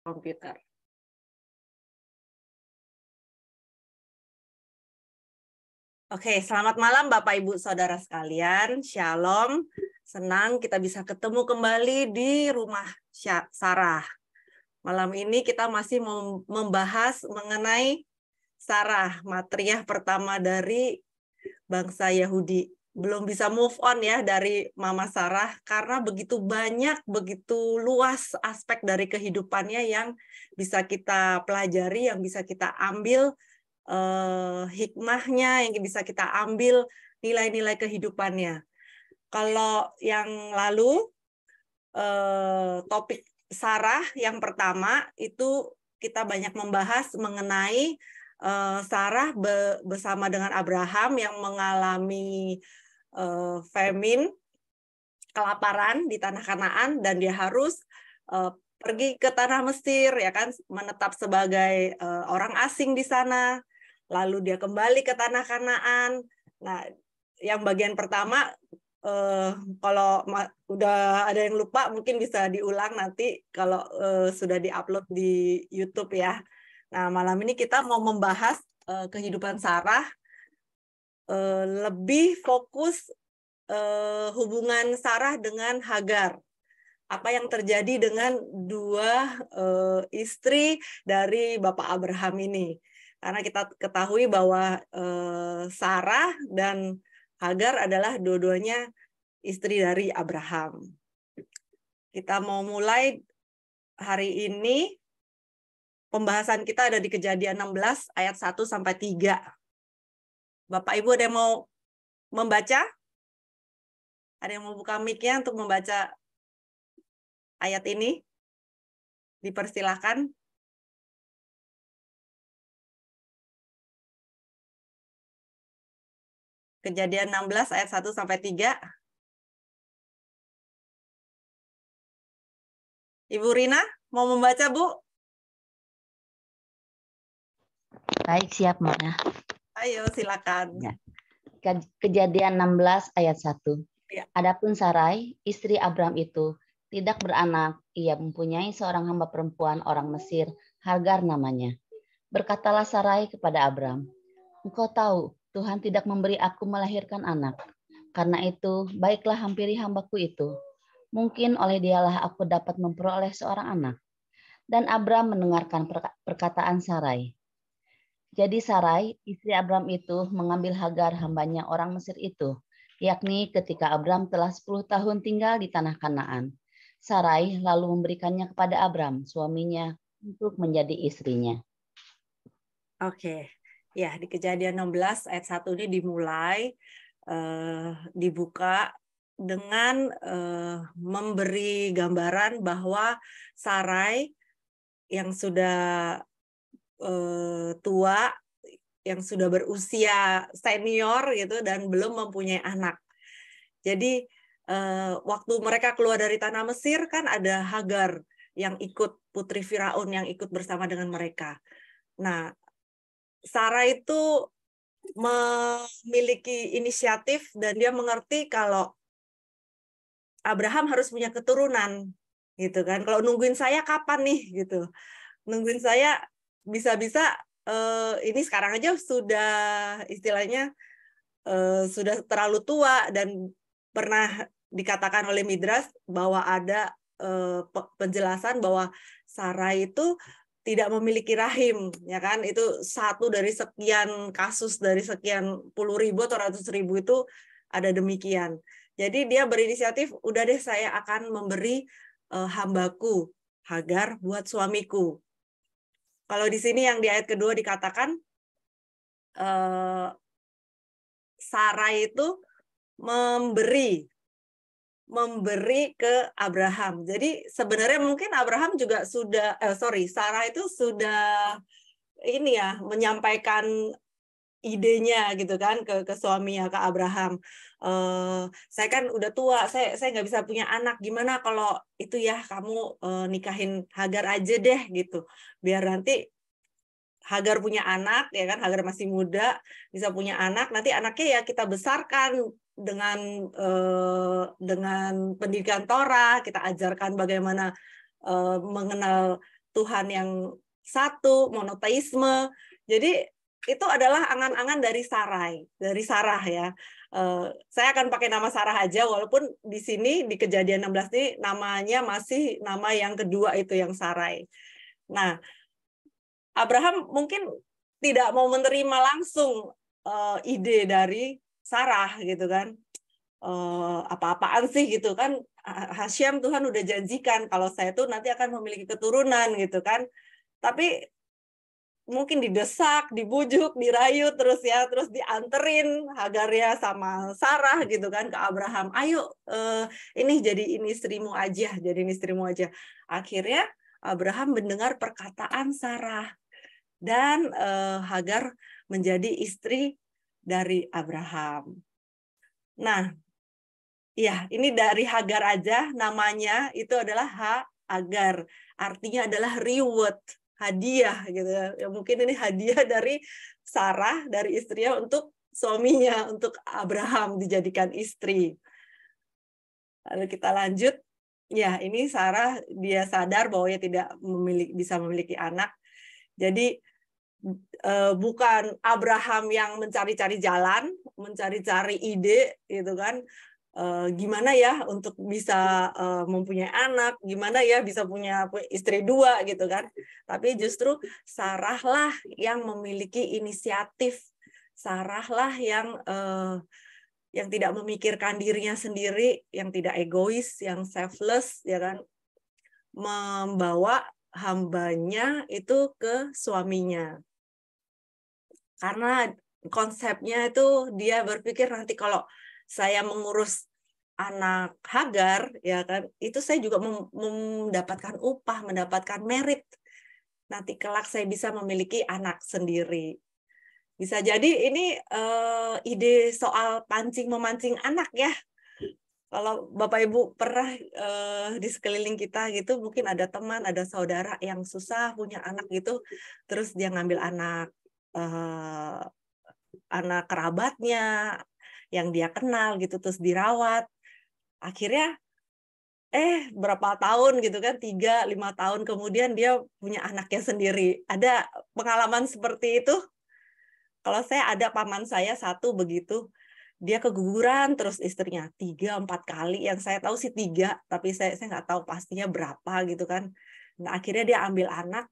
komputer. Oke, selamat malam Bapak Ibu Saudara sekalian. Shalom. Senang kita bisa ketemu kembali di rumah Sarah. Malam ini kita masih membahas mengenai Sarah, matriarh pertama dari bangsa Yahudi. Belum bisa move on ya dari Mama Sarah karena begitu banyak, begitu luas aspek dari kehidupannya yang bisa kita pelajari, yang bisa kita ambil hikmahnya, yang bisa kita ambil nilai-nilai kehidupannya. Kalau yang lalu topik Sarah yang pertama itu kita banyak membahas mengenai Sarah bersama dengan Abraham yang mengalami famine, kelaparan di tanah Kanaan, dan dia harus pergi ke tanah Mesir, ya kan, menetap sebagai orang asing di sana. Lalu dia kembali ke tanah Kanaan. Nah, yang bagian pertama, kalau udah ada yang lupa mungkin bisa diulang nanti kalau sudah diupload di YouTube ya. Nah, malam ini kita mau membahas kehidupan Sarah, lebih fokus hubungan Sarah dengan Hagar. Apa yang terjadi dengan dua istri dari Bapak Abraham ini. Karena kita ketahui bahwa Sarah dan Hagar adalah dua-duanya istri dari Abraham. Kita mau mulai hari ini, pembahasan kita ada di Kejadian 16 ayat 1 sampai 3. Bapak Ibu ada yang mau membaca? Ada yang mau buka mic-nya untuk membaca ayat ini? Dipersilahkan. Kejadian 16 ayat 1 sampai 3. Ibu Rina mau membaca, Bu? Baik, siap, Mana. Ayo, silakan. Ya. Kejadian 16 ayat 1. Ya. Adapun Sarai, istri Abram itu tidak beranak, ia mempunyai seorang hamba perempuan orang Mesir, Hagar namanya. Berkatalah Sarai kepada Abram, "Engkau tahu, Tuhan tidak memberi aku melahirkan anak. Karena itu, baiklah hampiri hambaku itu. Mungkin oleh dialah aku dapat memperoleh seorang anak." Dan Abram mendengarkan perkataan Sarai. Jadi Sarai, istri Abram itu mengambil Hagar hambanya orang Mesir itu, yakni ketika Abram telah 10 tahun tinggal di tanah Kanaan. Sarai lalu memberikannya kepada Abram, suaminya, untuk menjadi istrinya. Oke, ya di Kejadian 16 ayat 1 ini dimulai, dibuka dengan memberi gambaran bahwa Sarai yang sudah tua, yang sudah berusia senior gitu dan belum mempunyai anak. Jadi waktu mereka keluar dari tanah Mesir kan ada Hagar yang ikut, putri Firaun yang ikut bersama dengan mereka. Nah, Sarah itu memiliki inisiatif dan dia mengerti kalau Abraham harus punya keturunan, gitu kan. Kalau nungguin saya kapan nih, gitu. Nungguin saya bisa-bisa ini sekarang aja sudah istilahnya sudah terlalu tua, dan pernah dikatakan oleh Midras bahwa ada penjelasan bahwa Sarah itu tidak memiliki rahim, ya kan? Itu satu dari sekian kasus, dari sekian puluh ribu atau ratus ribu itu ada demikian. Jadi dia berinisiatif, udah deh saya akan memberi hambaku Hagar buat suamiku. Kalau di sini yang di ayat kedua dikatakan Sarah itu memberi ke Abraham. Jadi sebenarnya mungkin Abraham juga sudah, Sarah itu sudah ini ya, menyampaikan idenya gitu kan ke suaminya, ke Abraham. Saya kan udah tua, saya nggak bisa punya anak. Gimana kalau itu ya kamu nikahin Hagar aja deh gitu, biar nanti Hagar punya anak, ya kan, Hagar masih muda, bisa punya anak, nanti anaknya ya kita besarkan dengan pendidikan Torah, kita ajarkan bagaimana mengenal Tuhan yang satu, monoteisme. Jadi itu adalah angan-angan dari Sarah ya. Saya akan pakai nama Sarah aja, walaupun di sini di Kejadian 16 ini namanya masih nama yang kedua itu yang Sarai. Nah, Abraham mungkin tidak mau menerima langsung ide dari Sarah gitu kan. Apa-apaan sih gitu kan. Hasyam Tuhan udah janjikan kalau saya tuh nanti akan memiliki keturunan gitu kan. Tapi mungkin didesak, dibujuk, dirayu terus ya, terus dianterin Hagar ya sama Sarah gitu kan ke Abraham. Ayo ini jadiin istrimu aja, jadiin istrimu aja. Akhirnya Abraham mendengar perkataan Sarah dan Hagar menjadi istri dari Abraham. Nah, ya ini dari Hagar aja namanya itu adalah Hagar, artinya adalah reward, hadiah gitu ya. Mungkin ini hadiah dari Sarah, dari istrinya untuk suaminya, untuk Abraham dijadikan istri. Lalu kita lanjut. Ya, ini Sarah dia sadar bahwa dia tidak bisa memiliki anak. Jadi bukan Abraham yang mencari-cari jalan, mencari-cari ide gitu kan. Gimana ya untuk bisa mempunyai anak, gimana ya bisa punya istri dua gitu kan. Tapi justru Sarah lah yang memiliki inisiatif, Sarah lah yang tidak memikirkan dirinya sendiri, yang tidak egois, yang selfless ya kan, membawa hambanya itu ke suaminya. Karena konsepnya itu dia berpikir nanti kalau saya mengurus anak Hagar ya kan, itu saya juga mendapatkan upah, mendapatkan merit. Nanti kelak saya bisa memiliki anak sendiri. Bisa jadi ini ide soal pancing-memancing anak ya. Kalau Bapak Ibu pernah di sekeliling kita gitu, mungkin ada teman, ada saudara yang susah punya anak gitu, terus dia ngambil anak kerabatnya yang dia kenal gitu, terus dirawat. Akhirnya berapa tahun gitu kan, 3-5 tahun kemudian dia punya anaknya sendiri. Ada pengalaman seperti itu? Kalau saya ada paman saya satu begitu, dia keguguran terus istrinya 3-4 kali. Yang saya tahu sih 3, tapi saya nggak tahu pastinya berapa gitu kan. Nah, akhirnya dia ambil anak.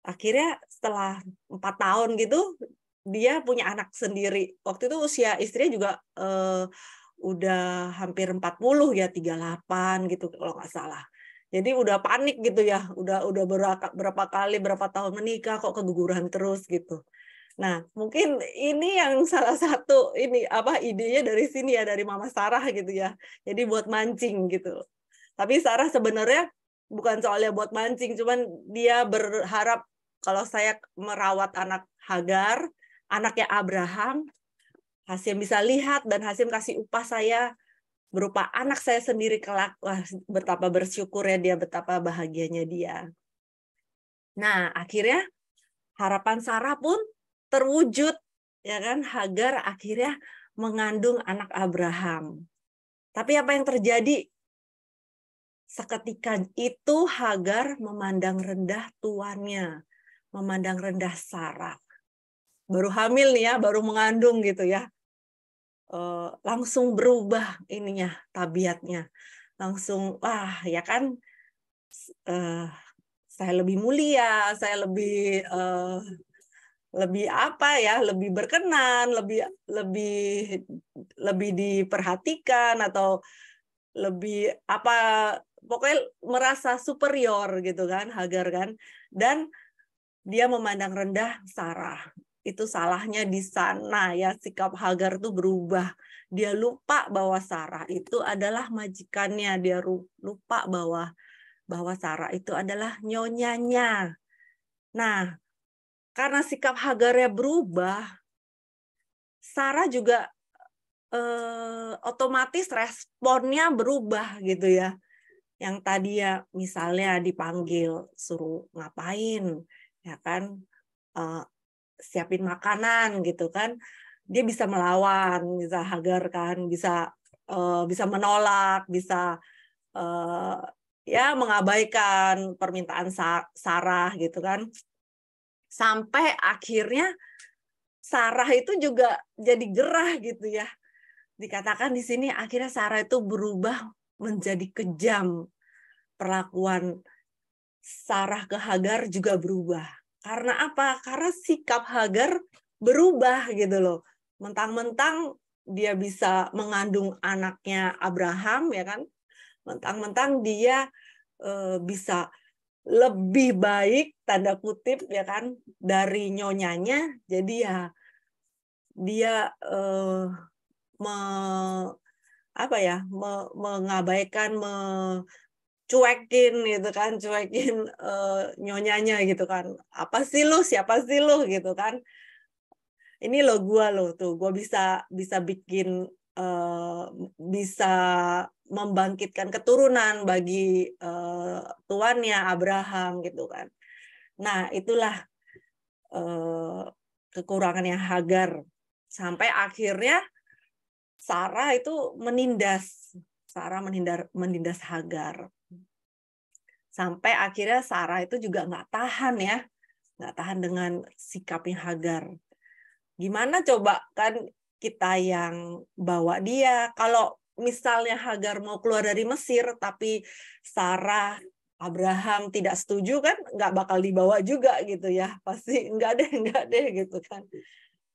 Akhirnya setelah 4 tahun gitu, dia punya anak sendiri. Waktu itu usia istrinya juga udah hampir 40 ya, 38 gitu kalau nggak salah. Jadi udah panik gitu ya, udah berapa kali, berapa tahun menikah kok keguguran terus gitu. Nah, mungkin ini yang salah satu idenya dari sini ya, dari Mama Sarah gitu ya. Jadi buat mancing gitu. Tapi Sarah sebenarnya bukan soalnya buat mancing, cuman dia berharap kalau saya merawat anak Hagar, anaknya Abraham, Hasyim bisa lihat dan Hasyim kasih upah saya berupa anak saya sendiri kelak. Wah, betapa bersyukurnya dia, betapa bahagianya dia. Nah, akhirnya harapan Sarah pun terwujud, ya kan? Hagar akhirnya mengandung anak Abraham. Tapi apa yang terjadi? Seketika itu Hagar memandang rendah tuannya, memandang rendah Sarah. Baru hamil nih ya, baru mengandung gitu ya. Langsung berubah ininya, tabiatnya. Langsung, ya kan, saya lebih mulia, saya lebih apa ya, lebih berkenan, lebih diperhatikan atau lebih apa, pokoknya merasa superior gitu kan Hagar kan, dan dia memandang rendah Sarah. Itu salahnya di sana ya, sikap Hagar tuh berubah. Dia lupa bahwa Sarah itu adalah majikannya, dia lupa bahwa Sarah itu adalah nyonyanya. Nah, karena sikap Hagarnya berubah, Sarah juga otomatis responnya berubah gitu ya. Yang tadi ya misalnya dipanggil suruh ngapain, ya kan, siapin makanan gitu kan, dia bisa melawan, bisa Hagar kan, bisa menolak, bisa ya mengabaikan permintaan Sarah gitu kan. Sampai akhirnya Sarah itu juga jadi gerah gitu ya. Dikatakan di sini akhirnya Sarah itu berubah menjadi kejam. Perlakuan Sarah ke Hagar juga berubah. Karena apa? Karena sikap Hagar berubah gitu loh. Mentang-mentang dia bisa mengandung anaknya Abraham ya kan. Mentang-mentang dia bisa lebih baik tanda kutip ya kan dari nyonyanya, jadi ya dia mengabaikan, cuekin gitu kan, cuekin nyonyanya gitu kan. Apa sih lu? Siapa sih lu gitu kan? Ini lo gua lo tuh, gua bisa bikin bisa membangkitkan keturunan bagi tuannya Abraham gitu kan. Nah, itulah kekurangannya Hagar. Sampai akhirnya Sarah itu menindas. Sarah menindas Hagar. Sampai akhirnya Sarah itu juga nggak tahan ya. Nggak tahan dengan sikapnya Hagar. Gimana coba kan kita yang bawa dia. Kalau misalnya Hagar mau keluar dari Mesir, tapi Sarah, Abraham tidak setuju kan, nggak bakal dibawa juga gitu ya. Pasti nggak deh gitu kan.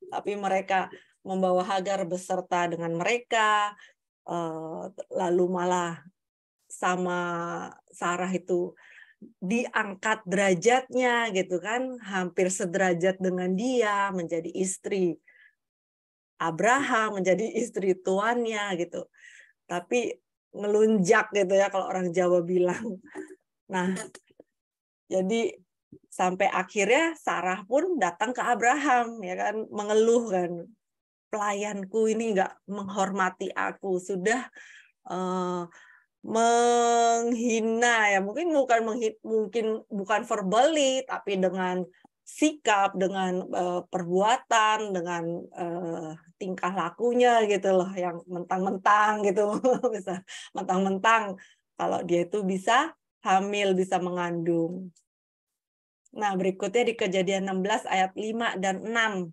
Tapi mereka membawa Hagar beserta dengan mereka, lalu malah sama Sarah itu diangkat derajatnya gitu kan, hampir sederajat dengan dia, menjadi istri Abraham, menjadi istri tuannya gitu. Tapi ngelunjak gitu ya kalau orang Jawa bilang. Nah, jadi sampai akhirnya Sarah pun datang ke Abraham ya kan, mengeluh kan, pelayanku ini nggak menghormati aku, sudah menghina ya, mungkin bukan verbally, tapi dengan sikap, dengan perbuatan, dengan tingkah lakunya gitu loh, yang mentang-mentang gitu, bisa mentang-mentang kalau dia itu bisa hamil, bisa mengandung. Nah, berikutnya di Kejadian 16 ayat 5 dan 6.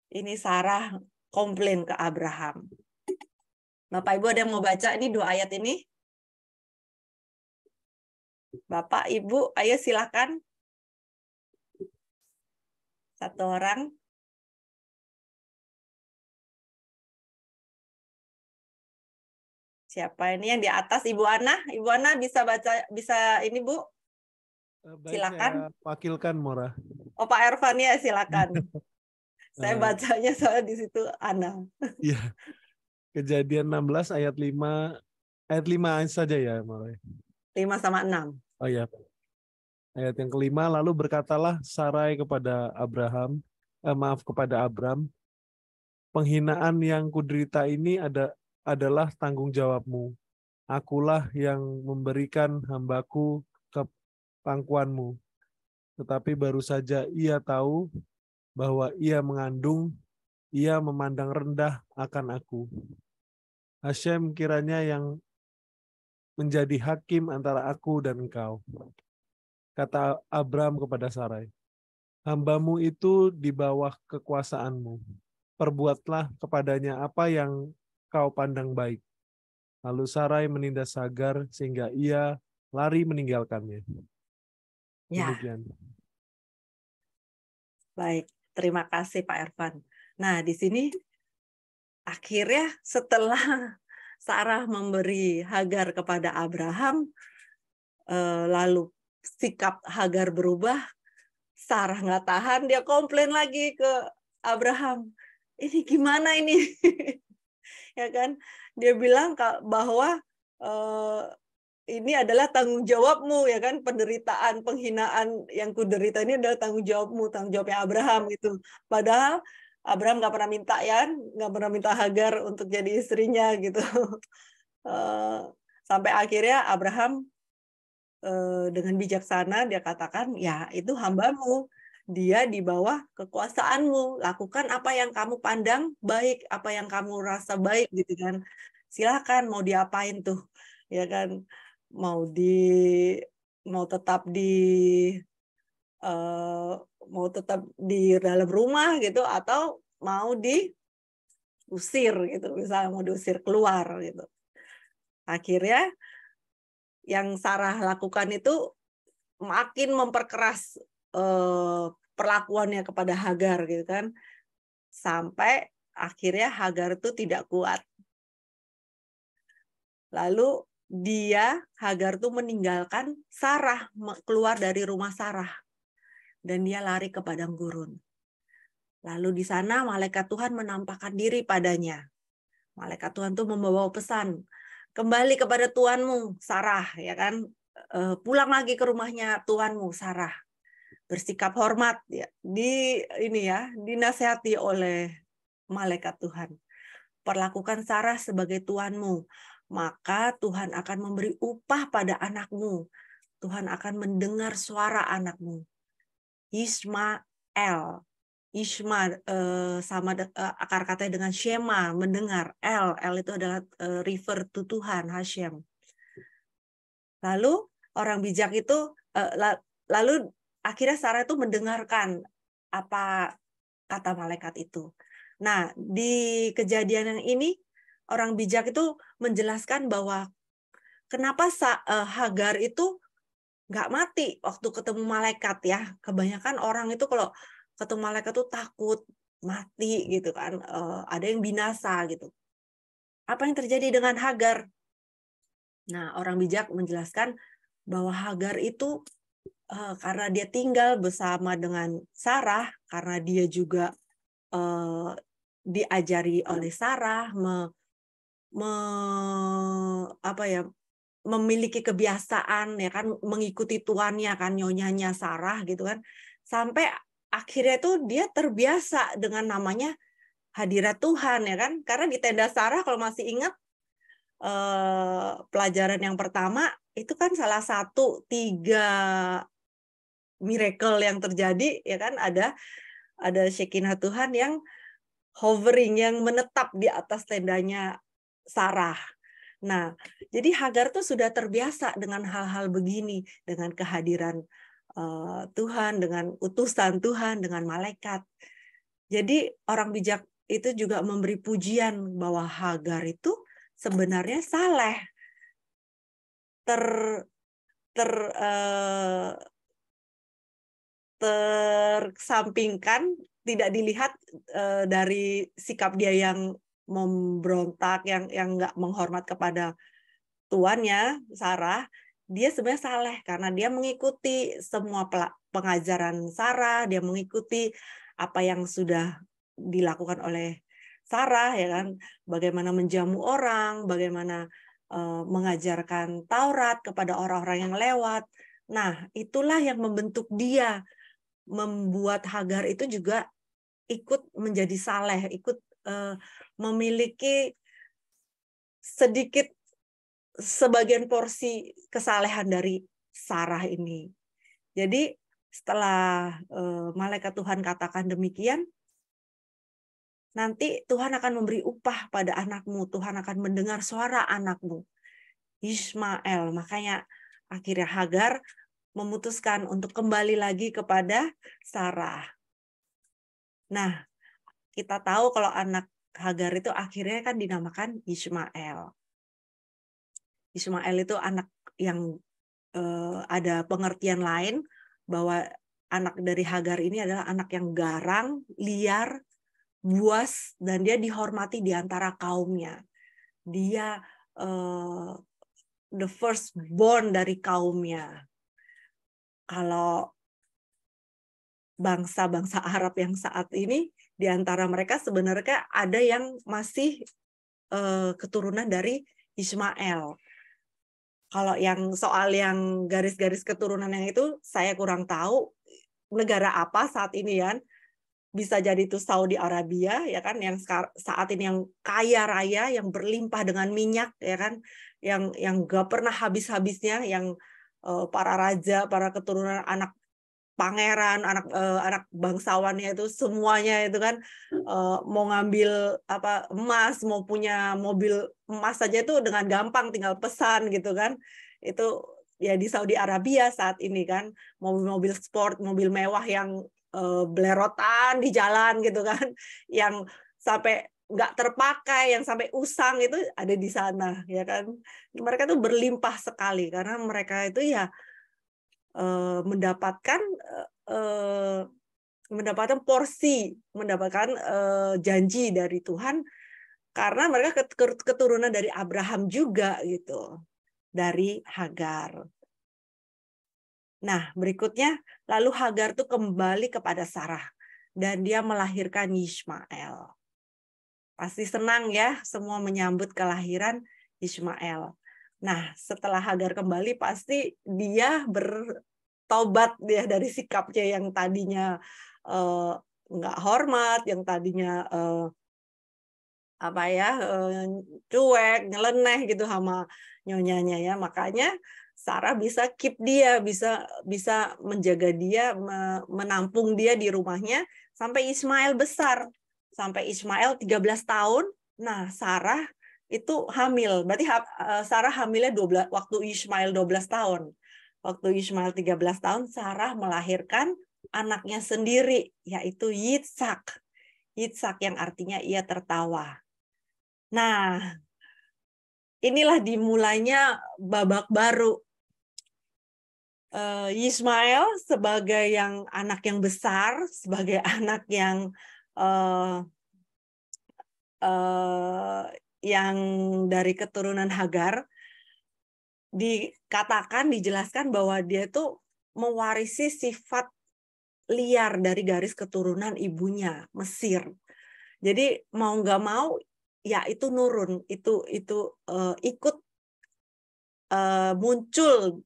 Ini Sarah komplain ke Abraham. Bapak Ibu ada yang mau baca ini 2 ayat ini? Bapak Ibu, ayo silakan. Satu orang. Siapa ini yang di atas? Ibu Ana? Ibu Ana bisa baca, bisa ini Bu? Baik, Silakan. saya wakilkan Mora. Oh, Pak Ervan ya, silakan. Saya bacanya soalnya di situ Ana. Iya. Kejadian 16 ayat 5 saja ya, Mora. 5 sama 6. Oh ya. Ayat yang kelima, lalu berkatalah Sarai kepada kepada Abram, penghinaan yang kuderita ini adalah tanggung jawabmu. Akulah yang memberikan hambaku ke pangkuanmu. Tetapi baru saja ia tahu bahwa ia mengandung, ia memandang rendah akan aku. Hashem kiranya yang menjadi hakim antara aku dan engkau. Kata Abram kepada Sarai, hambamu itu di bawah kekuasaanmu. Perbuatlah kepadanya apa yang kau pandang baik. Lalu Sarai menindas Hagar sehingga ia lari meninggalkannya. Ya. Demikian. Baik, terima kasih Pak Ervan. Nah, di sini akhirnya setelah Sarah memberi Hagar kepada Abraham, lalu sikap Hagar berubah, Sarah nggak tahan, dia komplain lagi ke Abraham. Ini gimana ini? Ya kan? Dia bilang bahwa ini adalah tanggung jawabmu, ya kan? Penderitaan, penghinaan yang kuderita ini adalah tanggung jawabmu, tanggung jawabnya Abraham gitu. Padahal Abraham nggak pernah minta ya, nggak pernah minta Hagar untuk jadi istrinya gitu. Sampai akhirnya Abraham dengan bijaksana dia katakan, ya itu hambamu, dia di bawah kekuasaanmu, lakukan apa yang kamu pandang baik, apa yang kamu rasa baik gitu kan, silakan mau diapain tuh, ya kan. mau tetap di dalam rumah gitu, atau mau diusir gitu, misalnya mau diusir keluar gitu. Akhirnya yang Sarah lakukan itu makin memperkeras perlakuannya kepada Hagar gitu kan, sampai akhirnya Hagar itu tidak kuat. Lalu Hagar tuh meninggalkan Sarah, keluar dari rumah Sarah, dan dia lari ke padang gurun. Lalu di sana malaikat Tuhan menampakkan diri padanya. Malaikat Tuhan tuh membawa pesan, kembali kepada tuanmu Sarah, ya kan, pulang lagi ke rumahnya tuanmu Sarah, bersikap hormat ya, dinasihati oleh malaikat Tuhan. Perlakukan Sarah sebagai tuanmu, maka Tuhan akan memberi upah pada anakmu. Tuhan akan mendengar suara anakmu. Ismael. Isma sama akar katanya dengan Shema, mendengar. El itu adalah refer to Tuhan, Hashem. Lalu orang bijak itu, lalu akhirnya Sarah itu mendengarkan apa kata malaikat itu. Nah, di kejadian yang ini, orang bijak itu menjelaskan bahwa kenapa Hagar itu nggak mati waktu ketemu malaikat ya. Kebanyakan orang itu kalau ketemu malaikat itu takut mati gitu kan, ada yang binasa gitu. Apa yang terjadi dengan Hagar? Nah, orang bijak menjelaskan bahwa Hagar itu karena dia tinggal bersama dengan Sarah, karena dia juga diajari oleh Sarah memiliki kebiasaan ya kan, mengikuti tuannya kan, nyonyanya Sarah gitu kan, sampai akhirnya tuh dia terbiasa dengan namanya hadirat Tuhan ya kan, karena di tenda Sarah kalau masih ingat pelajaran yang pertama itu kan salah satu 3 miracle yang terjadi ya kan, ada Shekinah Tuhan yang hovering, yang menetap di atas tendanya Sarah. Nah, jadi Hagar tuh sudah terbiasa dengan hal-hal begini, dengan kehadiran Tuhan, dengan utusan Tuhan, dengan malaikat. Jadi orang bijak itu juga memberi pujian bahwa Hagar itu sebenarnya saleh, tersampingkan, tidak dilihat dari sikap dia yang memberontak, yang nggak menghormat kepada tuannya Sarah. Dia sebenarnya saleh karena dia mengikuti semua pengajaran Sarah, dia mengikuti apa yang sudah dilakukan oleh Sarah ya kan, bagaimana menjamu orang, bagaimana mengajarkan Taurat kepada orang-orang yang lewat. Nah, itulah yang membentuk dia, membuat Hagar itu juga ikut menjadi saleh, ikut memiliki sedikit sebagian porsi kesalehan dari Sarah ini. Jadi setelah malaikat Tuhan katakan demikian, nanti Tuhan akan memberi upah pada anakmu, Tuhan akan mendengar suara anakmu, Ismael. Makanya akhirnya Hagar memutuskan untuk kembali lagi kepada Sarah. Nah, kita tahu kalau anak Hagar itu akhirnya kan dinamakan Ismael. Ismael itu anak yang ada pengertian lain, bahwa anak dari Hagar ini adalah anak yang garang, liar, buas, dan dia dihormati di antara kaumnya. Dia the first born dari kaumnya. Kalau bangsa-bangsa Arab yang saat ini, di antara mereka sebenarnya ada yang masih keturunan dari Ismael. Kalau yang soal yang garis-garis keturunan yang itu, saya kurang tahu negara apa saat ini kan. Bisa jadi itu Saudi Arabia ya kan, yang saat ini yang kaya raya, yang berlimpah dengan minyak ya kan, yang gak pernah habis-habisnya, yang para raja, para keturunan anak pangeran, anak bangsawannya itu semuanya itu kan mau ngambil emas, mau punya mobil emas saja itu dengan gampang, tinggal pesan gitu kan. itu ya di Saudi Arabia saat ini kan, mobil-mobil sport, mobil mewah yang belerotan di jalan gitu kan, yang sampai nggak terpakai, yang sampai usang itu ada di sana ya kan. Mereka tuh berlimpah sekali karena mereka itu ya mendapatkan porsi, mendapatkan janji dari Tuhan karena mereka keturunan dari Abraham juga gitu, dari Hagar. Nah, berikutnya lalu Hagar tuh kembali kepada Sarah dan dia melahirkan Ismail. Pasti senang ya semua menyambut kelahiran Ismail. Nah, setelah Hagar kembali pasti dia bertobat dia dari sikapnya yang tadinya nggak hormat, yang tadinya cuek, nyeleneh gitu sama nyonyanya ya. Makanya Sarah bisa keep dia, bisa menjaga dia, menampung dia di rumahnya sampai Ismail besar. Sampai Ismail 13 tahun. Nah, Sarah itu hamil. Berarti Sarah hamilnya waktu Ismail 12 tahun. Waktu Ismail 13 tahun, Sarah melahirkan anaknya sendiri, yaitu Yitzhak. Yitzhak yang artinya ia tertawa. Nah, inilah dimulainya babak baru. Ismail sebagai anak yang besar, sebagai anak yang dari keturunan Hagar, dijelaskan bahwa dia itu mewarisi sifat liar dari garis keturunan ibunya, Mesir. Jadi mau nggak mau, ya itu nurun, itu ikut muncul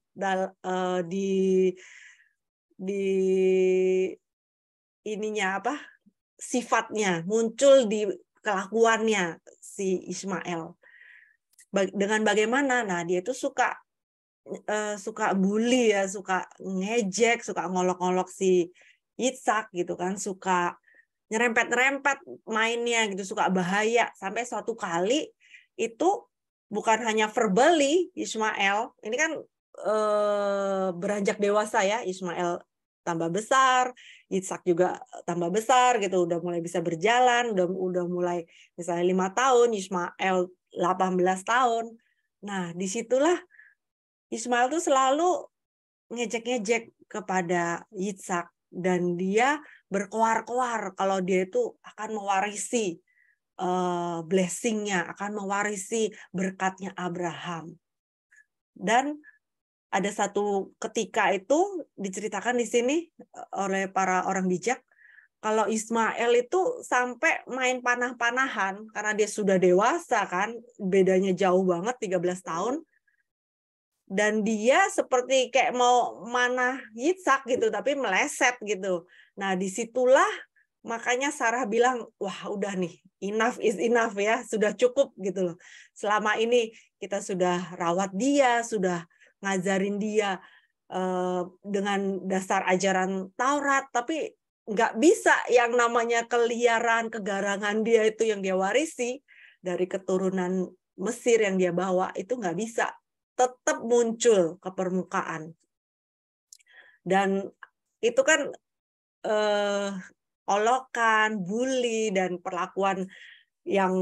di ininya sifatnya, muncul di kelakuannya si Ismail. Dengan bagaimana? Nah, dia itu suka bully ya, suka ngejek, suka ngolok-ngolok si Yitzhak gitu kan, suka nyerempet-nyerempet mainnya gitu, suka bahaya. Sampai suatu kali itu bukan hanya verbally Ismail, ini kan beranjak dewasa ya, Ismail tambah besar, Yitzhak juga tambah besar gitu, udah mulai bisa berjalan, udah mulai misalnya 5 tahun, Ismail 18 tahun. Nah, disitulah Ismail tuh selalu ngejek-ngejek kepada Yitzhak dan dia berkoar-koar kalau dia itu akan mewarisi blessing-nya, akan mewarisi berkatnya Abraham. Dan ada satu ketika itu diceritakan di sini oleh para orang bijak, kalau Ismail itu sampai main panah-panahan karena dia sudah dewasa kan, bedanya jauh banget 13 tahun. Dan dia seperti kayak mau manah Yitzhak gitu, tapi meleset gitu. Nah, disitulah makanya Sarah bilang, wah udah nih, enough is enough ya, sudah cukup gitu loh. Selama ini kita sudah rawat dia, sudah ngajarin dia dengan dasar ajaran Taurat, tapi nggak bisa yang namanya keliaran, kegarangan dia itu yang dia warisi dari keturunan Mesir yang dia bawa, itu nggak bisa. Tetap muncul ke permukaan. Dan itu kan olokan, bully, dan perlakuan yang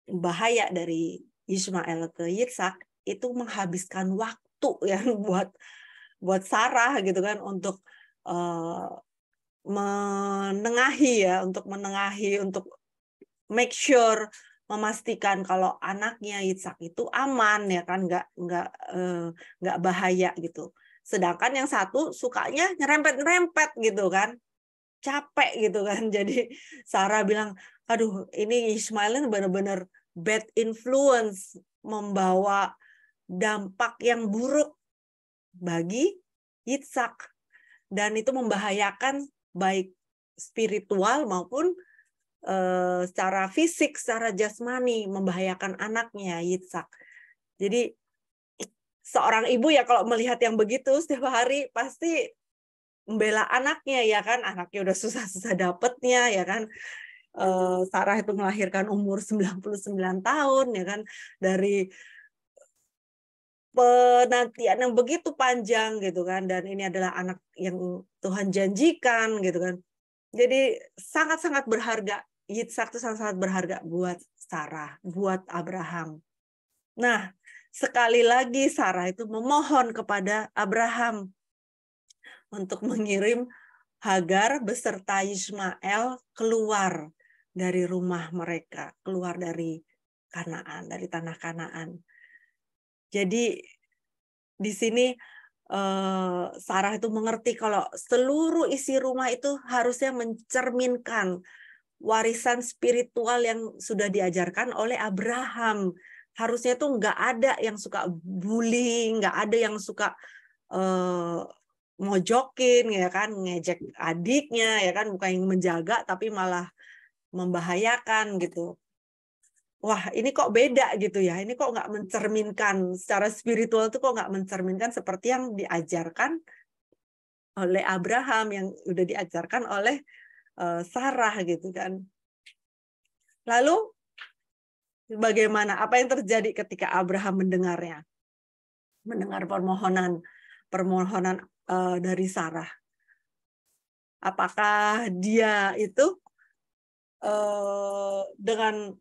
bahaya dari Ismail ke Yitzhak itu menghabiskan waktu ya buat Sarah gitu kan untuk menengahi, untuk make sure, memastikan kalau anaknya Yitzhak itu aman ya kan, nggak bahaya gitu. Sedangkan yang satu sukanya nyerempet-nyerempet gitu kan, capek gitu kan. Jadi Sarah bilang, aduh ini Ismail ini benar-benar bad influence, membawa dampak yang buruk bagi Yitzhak, dan itu membahayakan baik spiritual maupun secara fisik, secara jasmani, membahayakan anaknya Yitzhak. Jadi seorang ibu ya kalau melihat yang begitu setiap hari pasti membela anaknya ya kan, anaknya udah susah-susah dapetnya ya kan. Sarah itu melahirkan umur 99 tahun ya kan, dari penantian yang begitu panjang gitu kan, dan ini adalah anak yang Tuhan janjikan gitu kan. Jadi sangat-sangat berharga. Yitzhak itu sangat-sangat berharga buat Sarah, buat Abraham. Nah, sekali lagi Sarah itu memohon kepada Abraham untuk mengirim Hagar beserta Ismail keluar dari rumah mereka, keluar dari Kanaan, dari tanah Kanaan. Jadi di sini Sarah itu mengerti kalau seluruh isi rumah itu harusnya mencerminkan warisan spiritual yang sudah diajarkan oleh Abraham. Harusnya tuh nggak ada yang suka bullying, nggak ada yang suka mojokin, ya kan, ngejek adiknya, ya kan, bukan yang menjaga tapi malah membahayakan gitu. Wah, ini kok beda gitu ya. Ini kok nggak mencerminkan secara spiritual tuh, kok nggak mencerminkan seperti yang diajarkan oleh Abraham, yang udah diajarkan oleh Sarah gitu kan. Lalu bagaimana? Apa yang terjadi ketika Abraham mendengarnya? Mendengar permohonan dari Sarah. Apakah dia itu dengan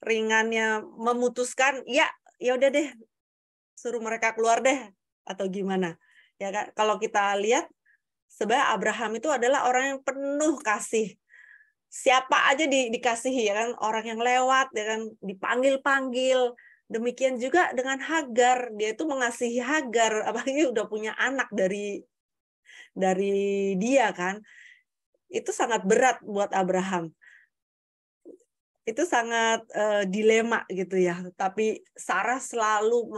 ringannya memutuskan, ya udah deh, suruh mereka keluar deh, atau gimana? Ya kan? Kalau kita lihat, sebenarnya Abraham itu adalah orang yang penuh kasih. Siapa aja dikasihi, ya kan? Orang yang lewat, ya kan, dipanggil-panggil. Demikian juga dengan Hagar, dia itu mengasihi Hagar, apalagi udah punya anak dari dia kan. Itu sangat berat buat Abraham. Itu sangat dilema gitu ya. Tapi Sarah selalu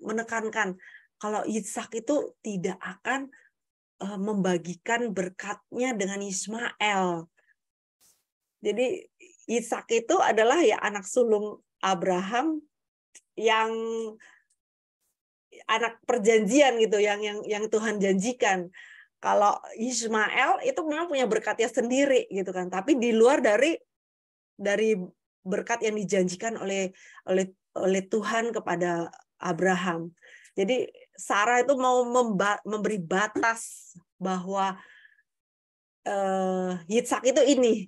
menekankan kalau Ishak itu tidak akan membagikan berkatnya dengan Ismail. Jadi Ishak itu adalah ya anak sulung Abraham, yang anak perjanjian gitu, yang Tuhan janjikan. Kalau Ismail itu memang punya berkatnya sendiri gitu kan, tapi di luar dari berkat yang dijanjikan oleh Tuhan kepada Abraham. Jadi Sarah itu mau memberi batas bahwa Yitzhak itu ini,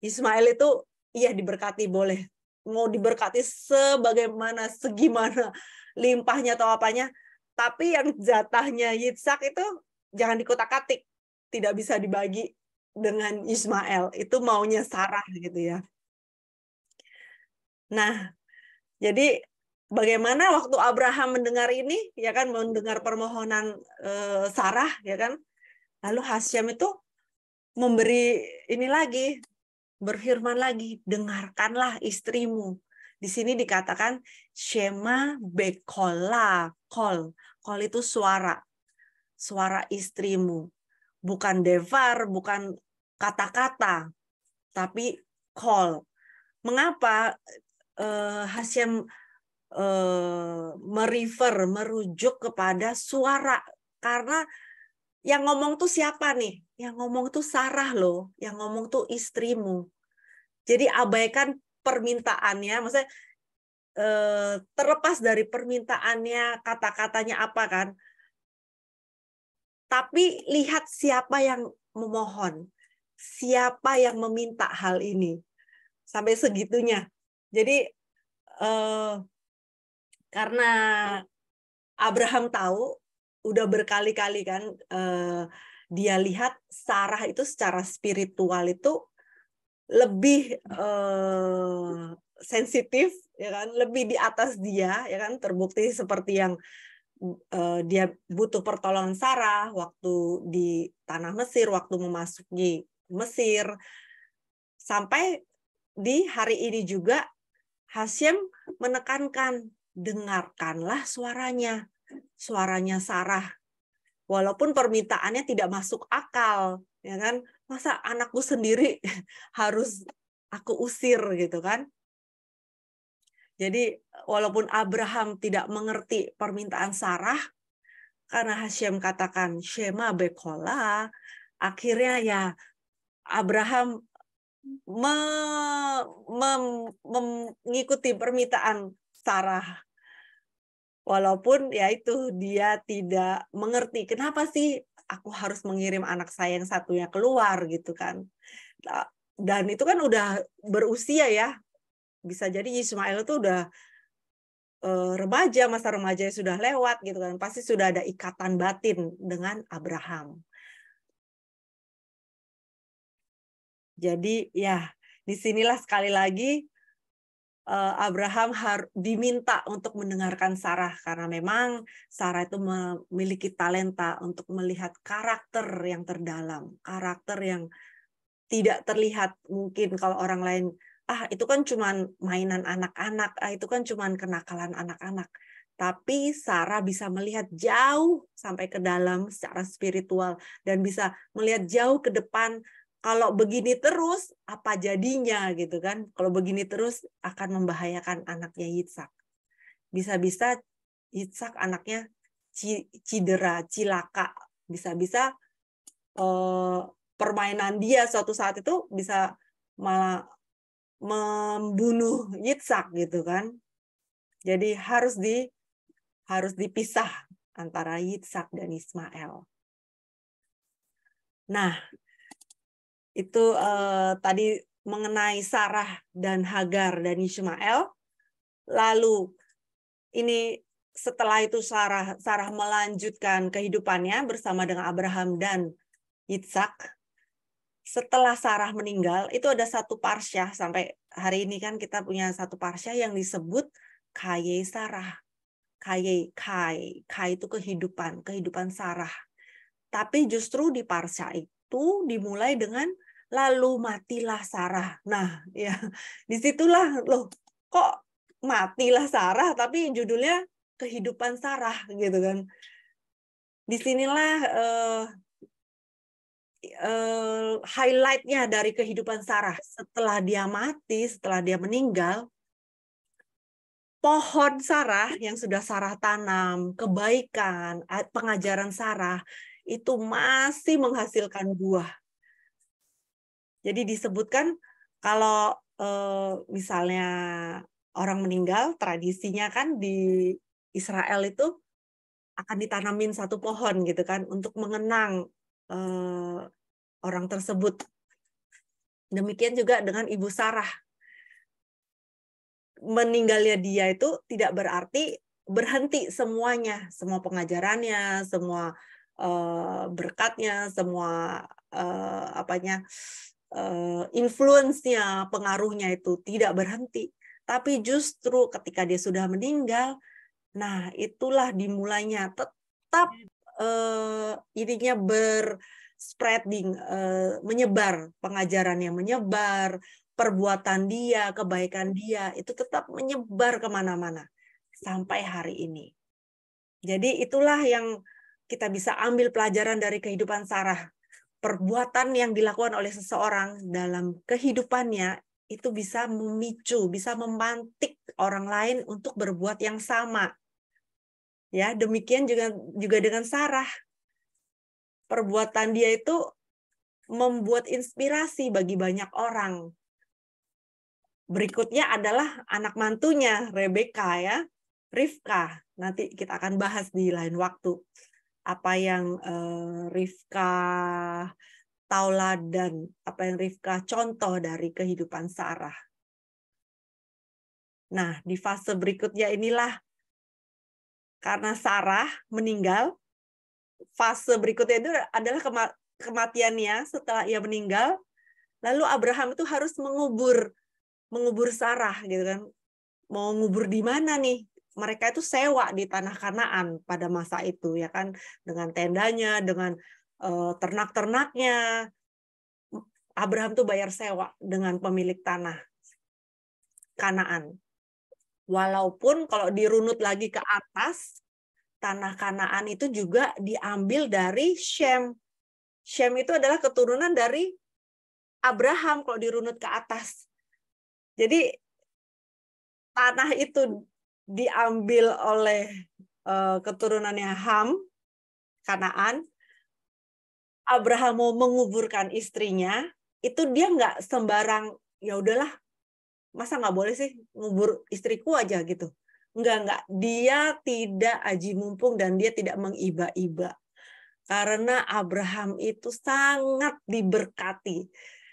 Ismail itu iya diberkati, boleh, mau diberkati sebagaimana, segimana limpahnya atau apanya, tapi yang jatahnya Yitzhak itu jangan dikotak-katik, tidak bisa dibagi dengan Ismail. Itu maunya Sarah gitu ya. Nah, jadi bagaimana waktu Abraham mendengar ini, ya kan, mendengar permohonan Sarah, ya kan, lalu Hashem itu memberi ini lagi, berfirman lagi, dengarkanlah istrimu. Di sini dikatakan Shema bekola, kol itu suara istrimu, bukan devar, bukan kata-kata, tapi kol. Mengapa Hashem merujuk kepada suara? Karena yang ngomong tuh siapa nih? Yang ngomong tuh Sarah loh, yang ngomong tuh istrimu. Jadi abaikan permintaannya, maksudnya terlepas dari permintaannya, kata-katanya apa kan, tapi lihat siapa yang memohon, siapa yang meminta hal ini, sampai segitunya. Jadi karena Abraham tahu, udah berkali-kali kan dia lihat Sarah itu secara spiritual itu lebih sensitif, ya kan, lebih di atas dia, ya kan, terbukti seperti yang dia butuh pertolongan Sarah waktu di tanah Mesir, waktu memasuki Mesir, sampai di hari ini juga Hashem menekankan, dengarkanlah suaranya Sarah, walaupun permintaannya tidak masuk akal, ya kan, masa anakku sendiri harus aku usir gitu kan. Jadi walaupun Abraham tidak mengerti permintaan Sarah, karena Hashem katakan Shema bekola, akhirnya ya Abraham mengikuti permintaan Sarah. Walaupun ya itu dia tidak mengerti kenapa sih aku harus mengirim anak saya yang satunya keluar gitu kan. Dan itu kan udah berusia ya. Bisa jadi Ismail itu udah remaja, masa remaja sudah lewat gitu kan. Pasti sudah ada ikatan batin dengan Abraham. Jadi ya, disinilah sekali lagi Abraham diminta untuk mendengarkan Sarah karena memang Sarah itu memiliki talenta untuk melihat karakter yang terdalam, karakter yang tidak terlihat mungkin kalau orang lain, itu kan cuman mainan anak-anak, itu kan cuman kenakalan anak-anak. Tapi Sarah bisa melihat jauh sampai ke dalam secara spiritual dan bisa melihat jauh ke depan. Kalau begini terus, apa jadinya gitu kan? Kalau begini terus akan membahayakan anaknya Yitzhak. Bisa-bisa Yitzhak anaknya cedera, cilaka. Bisa-bisa permainan dia suatu saat itu bisa malah membunuh Yitzhak gitu kan. Jadi harus dipisah antara Yitzhak dan Ismail. Nah, itu tadi mengenai Sarah dan Hagar dan Ismail. Lalu ini setelah itu Sarah melanjutkan kehidupannya bersama dengan Abraham dan Yitzhak. Setelah Sarah meninggal, itu ada satu parsyah sampai hari ini kan kita punya satu parsyah yang disebut Kaye Sarah. Kai itu kehidupan Sarah. Tapi justru di parsyah itu dimulai dengan lalu matilah Sarah. Nah, ya disitulah loh, kok matilah Sarah tapi judulnya kehidupan Sarah gitu kan. Disinilah highlight-nya dari kehidupan Sarah. Setelah dia mati, setelah dia meninggal, pohon Sarah yang sudah Sarah tanam, kebaikan, pengajaran Sarah, itu masih menghasilkan buah. Jadi disebutkan kalau misalnya orang meninggal, tradisinya kan di Israel itu akan ditanamin satu pohon gitu kan untuk mengenang orang tersebut. Demikian juga dengan Ibu Sarah. Meninggalnya dia itu tidak berarti berhenti semuanya, semua pengajarannya, semua berkatnya, semua influence-nya, pengaruhnya itu tidak berhenti. Tapi justru ketika dia sudah meninggal, nah itulah dimulainya tetap ininya berspreading, menyebar, pengajarannya menyebar, perbuatan dia, kebaikan dia, itu tetap menyebar kemana-mana sampai hari ini. Jadi itulah yang kita bisa ambil pelajaran dari kehidupan Sarah. Perbuatan yang dilakukan oleh seseorang dalam kehidupannya itu bisa memicu, bisa memantik orang lain untuk berbuat yang sama. Ya, demikian juga dengan Sarah. Perbuatan dia itu membuat inspirasi bagi banyak orang. Berikutnya adalah anak mantunya, Rebeka ya, Rivka. Nanti kita akan bahas di lain waktu. Apa yang Rivka tauladan, apa yang Rivka contoh dari kehidupan Sarah. Nah, di fase berikutnya inilah, karena Sarah meninggal, fase berikutnya itu adalah kematiannya setelah ia meninggal, lalu Abraham itu harus mengubur Sarah gitu kan. Mau ngubur di mana nih? Mereka itu sewa di tanah Kanaan pada masa itu ya kan, dengan tendanya, dengan ternak-ternaknya. Abraham tuh bayar sewa dengan pemilik tanah Kanaan. Walaupun kalau dirunut lagi ke atas, tanah Kanaan itu juga diambil dari Shem. Shem itu adalah keturunan dari Abraham kalau dirunut ke atas. Jadi tanah itu diambil oleh keturunannya Ham, Kanaan. Abraham mau menguburkan istrinya, itu dia nggak sembarang, ya udahlah, masa nggak boleh sih ngubur istriku aja gitu. Enggak. Dia tidak aji mumpung dan dia tidak mengiba-iba. Karena Abraham itu sangat diberkati.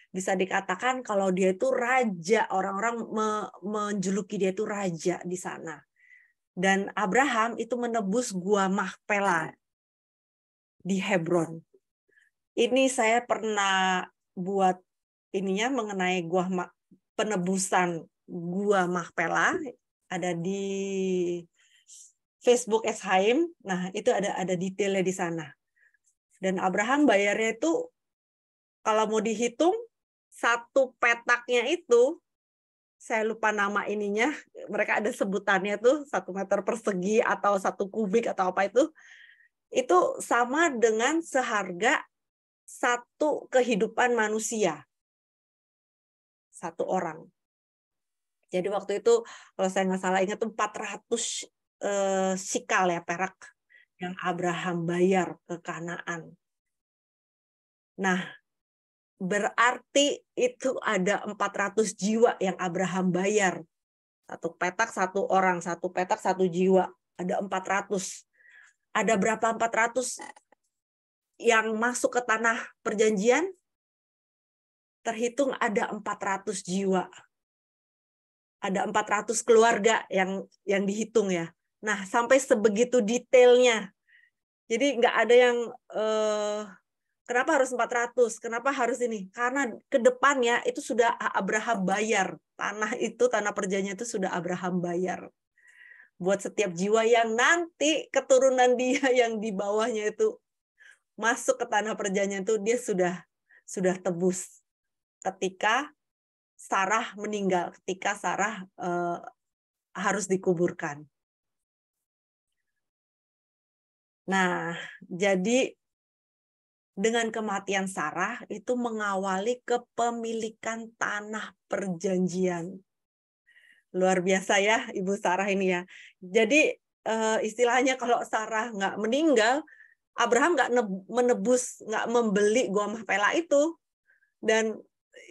Bisa dikatakan kalau dia itu raja, orang-orang menjuluki dia itu raja di sana. Dan Abraham itu menebus gua Makpela di Hebron. Ini saya pernah buat ininya mengenai penebusan gua Makpela, ada di Facebook Eshaim. Nah, itu ada detailnya di sana. Dan Abraham bayarnya itu kalau mau dihitung satu petaknya itu, saya lupa nama ininya, mereka ada sebutannya tuh 1 meter persegi atau 1 kubik atau apa itu sama dengan seharga 1 kehidupan manusia, 1 orang. Jadi waktu itu kalau saya nggak salah ingat tuh 400 sikal ya, perak yang Abraham bayar ke Kanaan. Nah, berarti itu ada 400 jiwa yang Abraham bayar. 1 petak 1 orang, 1 petak 1 jiwa. Ada 400. Ada berapa 400 yang masuk ke tanah perjanjian? Terhitung ada 400 jiwa. Ada 400 keluarga yang dihitung ya. Nah, sampai sebegitu detailnya. Jadi nggak ada yang kenapa harus 400? Kenapa harus ini? Karena ke depannya itu sudah Abraham bayar. Tanah perjanjian itu sudah Abraham bayar. Buat setiap jiwa yang nanti keturunan dia yang di bawahnya itu masuk ke tanah perjanjian itu, dia sudah tebus. Ketika Sarah meninggal, ketika Sarah harus dikuburkan. Nah, jadi dengan kematian Sarah itu mengawali kepemilikan tanah perjanjian. Luar biasa ya Ibu Sarah ini ya. Jadi istilahnya kalau Sarah nggak meninggal, Abraham nggak menebus, nggak membeli gua Makpela itu. Dan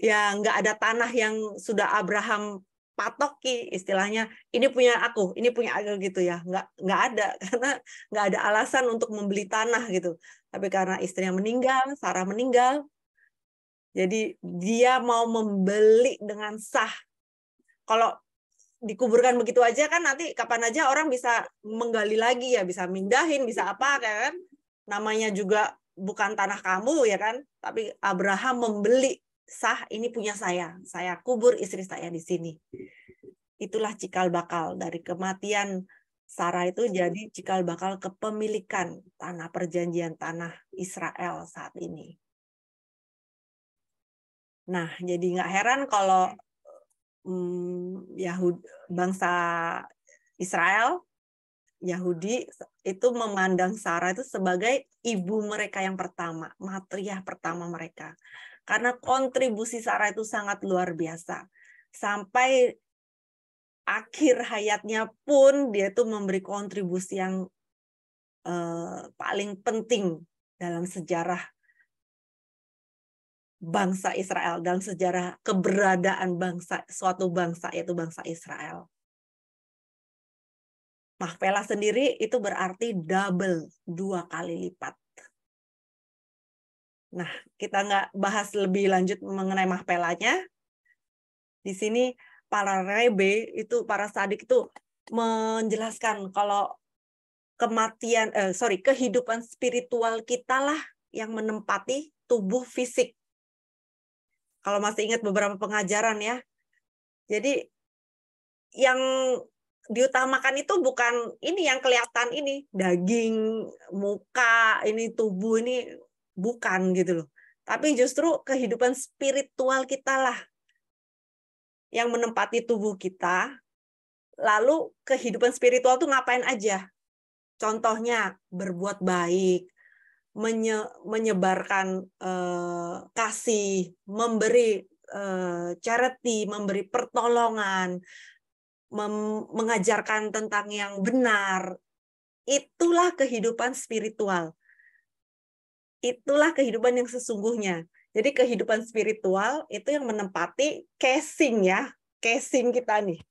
ya nggak ada tanah yang sudah Abraham patoki, istilahnya ini punya aku gitu ya, nggak ada, karena nggak ada alasan untuk membeli tanah gitu. Tapi karena istrinya meninggal, Sarah meninggal, jadi dia mau membeli dengan sah. Kalau dikuburkan begitu aja kan nanti kapan aja orang bisa menggali lagi ya, bisa mindahin, bisa apa kan? Namanya juga bukan tanah kamu ya kan, tapi Abraham membeli sah, ini punya saya kubur istri saya di sini. Itulah cikal bakal dari kematian Sarah itu jadi cikal bakal kepemilikan tanah perjanjian, tanah Israel saat ini. Nah, jadi nggak heran kalau bangsa Israel, Yahudi itu memandang Sarah itu sebagai ibu mereka yang pertama, matriarh pertama mereka. Karena kontribusi Sarah itu sangat luar biasa. Sampai akhir hayatnya pun dia itu memberi kontribusi yang paling penting dalam sejarah bangsa Israel, dalam sejarah keberadaan suatu bangsa, yaitu bangsa Israel. Makpela sendiri itu berarti double, 2 kali lipat. Nah, kita nggak bahas lebih lanjut mengenai Makpelanya. Di sini para para sadik itu menjelaskan kalau kehidupan spiritual kita lah yang menempati tubuh fisik. Kalau masih ingat beberapa pengajaran ya. Jadi yang diutamakan itu bukan ini yang kelihatan ini, daging, muka, ini tubuh ini, bukan gitu loh. Tapi justru kehidupan spiritual kita lah yang menempati tubuh kita. Lalu kehidupan spiritual itu ngapain aja? Contohnya berbuat baik, menyebarkan kasih, memberi charity, memberi pertolongan, mengajarkan tentang yang benar. Itulah kehidupan spiritual. Itulah kehidupan yang sesungguhnya. Jadi kehidupan spiritual itu yang menempati casing ya, casing kita nih.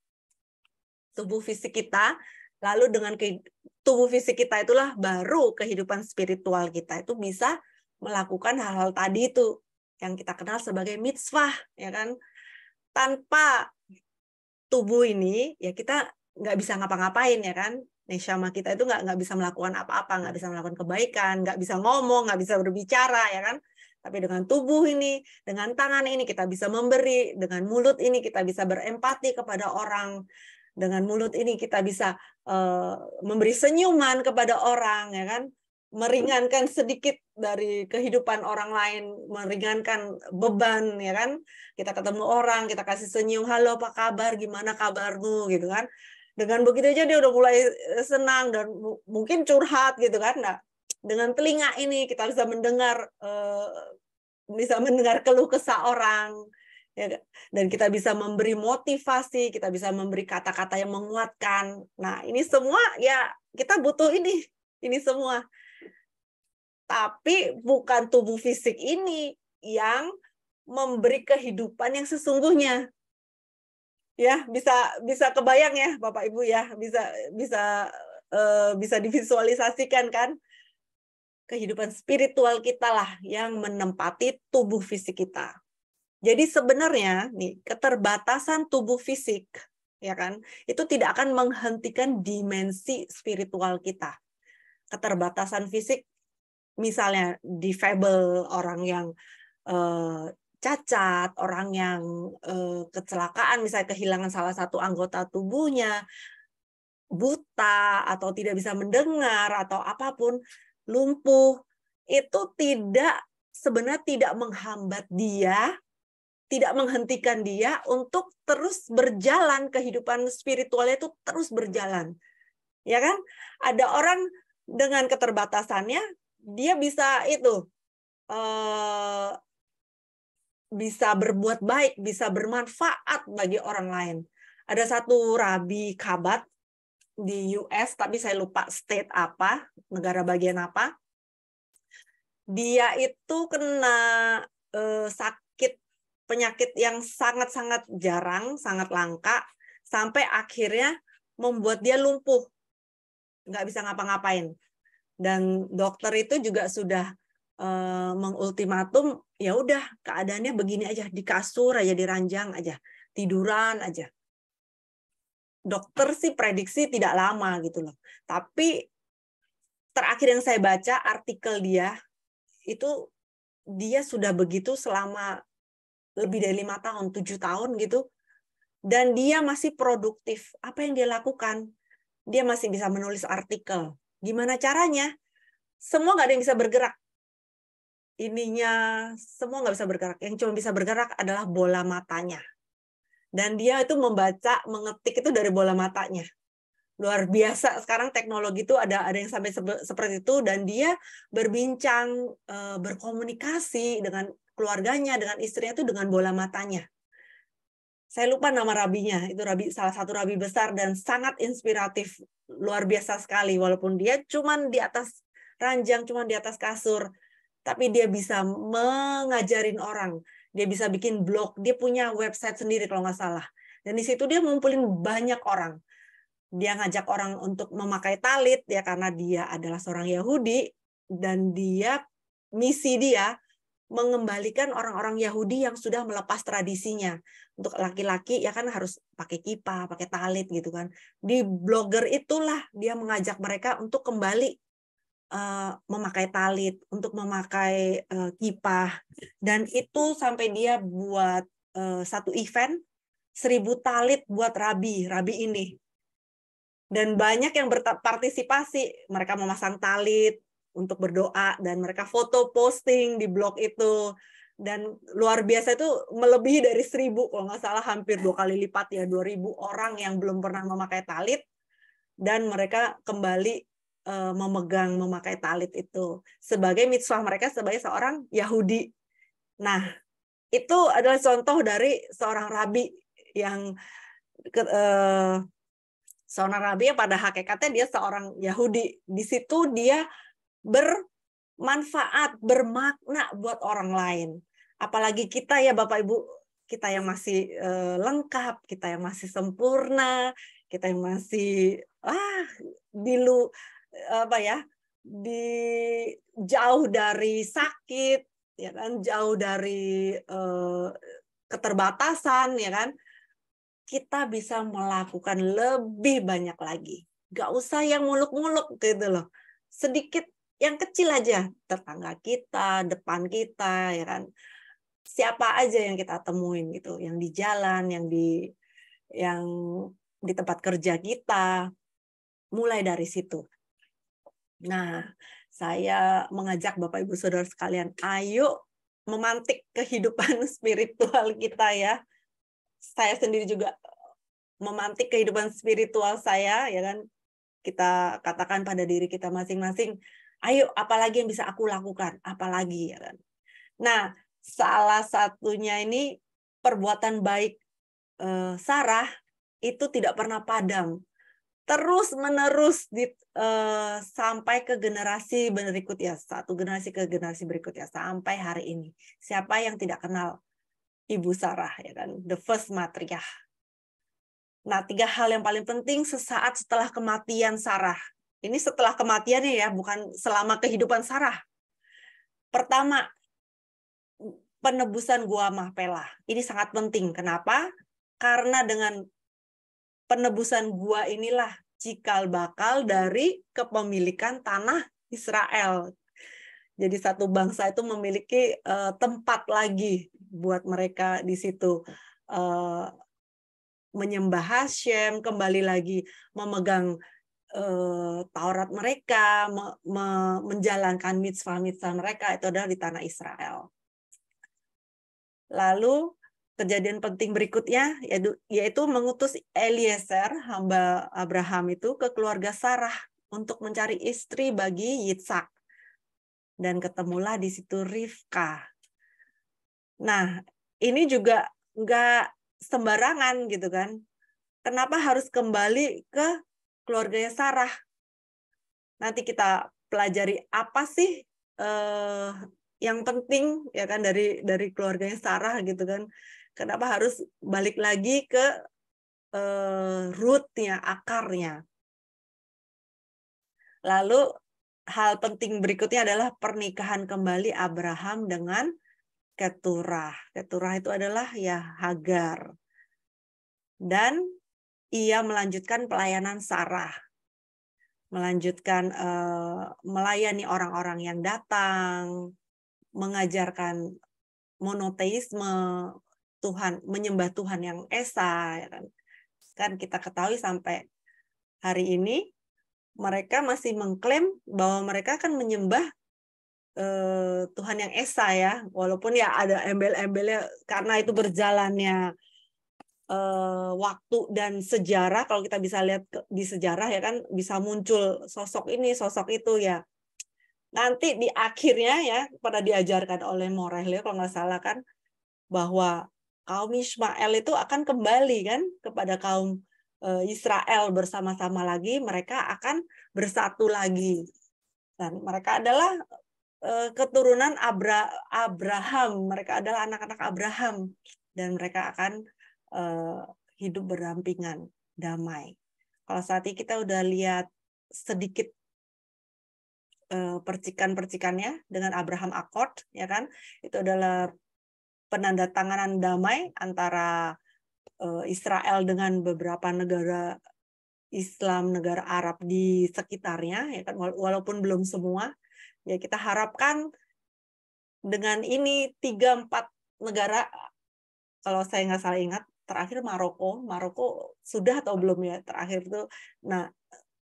tubuh fisik kita, lalu dengan tubuh fisik kita itulah baru kehidupan spiritual kita itu bisa melakukan hal-hal tadi itu yang kita kenal sebagai mitzvah, ya kan? Tanpa tubuh ini ya kita nggak bisa ngapa-ngapain, ya kan? Neshama kita itu nggak bisa melakukan apa-apa, nggak bisa melakukan kebaikan, nggak bisa ngomong, nggak bisa berbicara, ya kan? Tapi dengan tubuh ini, dengan tangan ini kita bisa memberi, dengan mulut ini kita bisa berempati kepada orang, dengan mulut ini kita bisa memberi senyuman kepada orang, ya kan? Meringankan sedikit dari kehidupan orang lain, meringankan beban, ya kan? Kita ketemu orang, kita kasih senyum, halo apa kabar, gimana kabarmu, gitu kan? Dengan begitu aja dia udah mulai senang dan mungkin curhat gitu kan. Nah, dengan telinga ini kita bisa mendengar keluh kesah orang, ya, dan kita bisa memberi motivasi, kita bisa memberi kata-kata yang menguatkan. Nah, ini semua ya kita butuh ini semua. Tapi bukan tubuh fisik ini yang memberi kehidupan yang sesungguhnya. Ya, bisa kebayang ya Bapak Ibu ya, bisa divisualisasikan kan? Kehidupan spiritual kita lah yang menempati tubuh fisik kita. Jadi sebenarnya nih keterbatasan tubuh fisik, ya kan, itu tidak akan menghentikan dimensi spiritual kita. Keterbatasan fisik, misalnya difabel, orang yang cacat, orang yang kecelakaan, misalnya kehilangan salah satu anggota tubuhnya, buta atau tidak bisa mendengar atau apapun, lumpuh, itu sebenarnya tidak menghambat dia, tidak menghentikan dia untuk terus berjalan, kehidupan spiritualnya itu terus berjalan. Ya kan? Ada orang dengan keterbatasannya, dia bisa bisa berbuat baik, bisa bermanfaat bagi orang lain. Ada satu rabi Kabat di US, tapi saya lupa state apa, negara bagian apa. Dia itu kena sakit, penyakit yang sangat-sangat jarang, sangat langka, sampai akhirnya membuat dia lumpuh, nggak bisa ngapa-ngapain. Dan dokter itu juga sudah mengultimatum, ya udah keadaannya begini aja, di kasur aja, di ranjang aja, tiduran aja. Dokter sih prediksi tidak lama gitu loh. Tapi terakhir yang saya baca artikel dia sudah begitu selama lebih dari 5 tahun, 7 tahun gitu. Dan dia masih produktif. Apa yang dia lakukan? Dia masih bisa menulis artikel. Gimana caranya? Semua nggak ada yang bisa bergerak. Ininya semua nggak bisa bergerak. Yang cuma bisa bergerak adalah bola matanya. Dan dia itu membaca, mengetik itu dari bola matanya. Luar biasa. Sekarang teknologi itu ada yang sampai seperti itu, dan dia berbincang, berkomunikasi dengan keluarganya, dengan istrinya itu dengan bola matanya. Saya lupa nama rabinya, itu salah satu rabi besar dan sangat inspiratif, luar biasa sekali. Walaupun dia cuman di atas ranjang, cuman di atas kasur, tapi dia bisa mengajarin orang. Dia bisa bikin blog, dia punya website sendiri kalau nggak salah. Dan di situ dia ngumpulin banyak orang. Dia ngajak orang untuk memakai talit, ya, karena dia adalah seorang Yahudi, dan misi dia mengembalikan orang-orang Yahudi yang sudah melepas tradisinya. Untuk laki-laki ya kan harus pakai kippah, pakai talit gitu kan. Di blogger itulah dia mengajak mereka untuk kembali memakai talit, untuk memakai kippah. Dan itu sampai dia buat satu event 1000 talit buat rabi ini. Dan banyak yang berpartisipasi, mereka memasang talit untuk berdoa, dan mereka foto posting di blog itu. Dan luar biasa, itu melebihi dari 1000, kalau nggak salah hampir 2 kali lipat ya, 2000 orang yang belum pernah memakai talit, dan mereka kembali memakai talit itu sebagai mitzvah mereka sebagai seorang Yahudi. Nah, itu adalah contoh dari seorang rabi yang seorang rabi yang pada hakikatnya dia seorang Yahudi. Di situ dia bermanfaat, bermakna buat orang lain. Apalagi kita ya Bapak Ibu, kita yang masih lengkap, kita yang masih sempurna, kita yang masih di jauh dari sakit, ya kan, jauh dari keterbatasan, ya kan, kita bisa melakukan lebih banyak lagi. Gak usah yang muluk-muluk gitu loh. Sedikit yang kecil aja, tetangga kita, depan kita, ya kan. Siapa aja yang kita temuin gitu, yang di jalan, yang di tempat kerja kita, mulai dari situ. Nah, saya mengajak Bapak Ibu Saudara sekalian, ayo memantik kehidupan spiritual kita ya. Saya sendiri juga memantik kehidupan spiritual saya, ya kan. Kita katakan pada diri kita masing-masing, ayo apalagi yang bisa aku lakukan, apalagi, ya kan. Nah, salah satunya ini perbuatan baik Sarah itu tidak pernah padam, terus menerus sampai ke generasi berikutnya, satu generasi ke generasi berikutnya sampai hari ini. Siapa yang tidak kenal Ibu Sarah, ya kan, the first matriarch. Nah, 3 hal yang paling penting sesaat setelah kematian Sarah. Ini setelah kematiannya ya, bukan selama kehidupan Sarah. Pertama, penebusan Gua Mahpelah. Ini sangat penting. Kenapa? Karena dengan penebusan gua inilah cikal bakal dari kepemilikan tanah Israel. Jadi satu bangsa itu memiliki tempat lagi buat mereka di situ menyembah Hashem, kembali lagi memegang Taurat mereka, menjalankan mitzvah-mitzvah mereka, itu adalah di tanah Israel. Lalu kejadian penting berikutnya yaitu mengutus Eliezer, hamba Abraham itu, ke keluarga Sarah untuk mencari istri bagi Yitzhak. Dan ketemulah di situ Rivka. Nah, ini juga nggak sembarangan gitu kan. Kenapa harus kembali ke keluarganya Sarah? Nanti kita pelajari apa sih yang penting, ya kan, dari keluarganya Sarah gitu kan. Kenapa harus balik lagi ke root-nya, akarnya. Lalu hal penting berikutnya adalah pernikahan kembali Abraham dengan Keturah. Keturah itu adalah ya Hagar. Dan ia melanjutkan pelayanan Sarah. Melanjutkan melayani orang-orang yang datang, mengajarkan monoteisme, Tuhan, menyembah Tuhan yang esa, ya kan. Kan kita ketahui sampai hari ini mereka masih mengklaim bahwa mereka akan menyembah Tuhan yang esa ya, walaupun ya ada embel-embelnya karena itu berjalannya waktu dan sejarah. Kalau kita bisa lihat di sejarah ya kan, bisa muncul sosok ini, sosok itu ya. Nanti di akhirnya ya pada diajarkan oleh Morelio kalau nggak salah kan, bahwa kaum Ismail itu akan kembali kan kepada kaum Israel bersama-sama lagi, mereka akan bersatu lagi. Dan mereka adalah keturunan Abraham, mereka adalah anak-anak Abraham, dan mereka akan hidup berdampingan, damai. Kalau saat ini kita udah lihat sedikit percikan-percikannya dengan Abraham Accord, ya kan, itu adalah penandatanganan damai antara Israel dengan beberapa negara Islam, negara Arab di sekitarnya, ya kan, walaupun belum semua. Ya kita harapkan dengan ini 3-4 negara, kalau saya nggak salah ingat, terakhir Maroko sudah atau belum ya terakhir itu. Nah,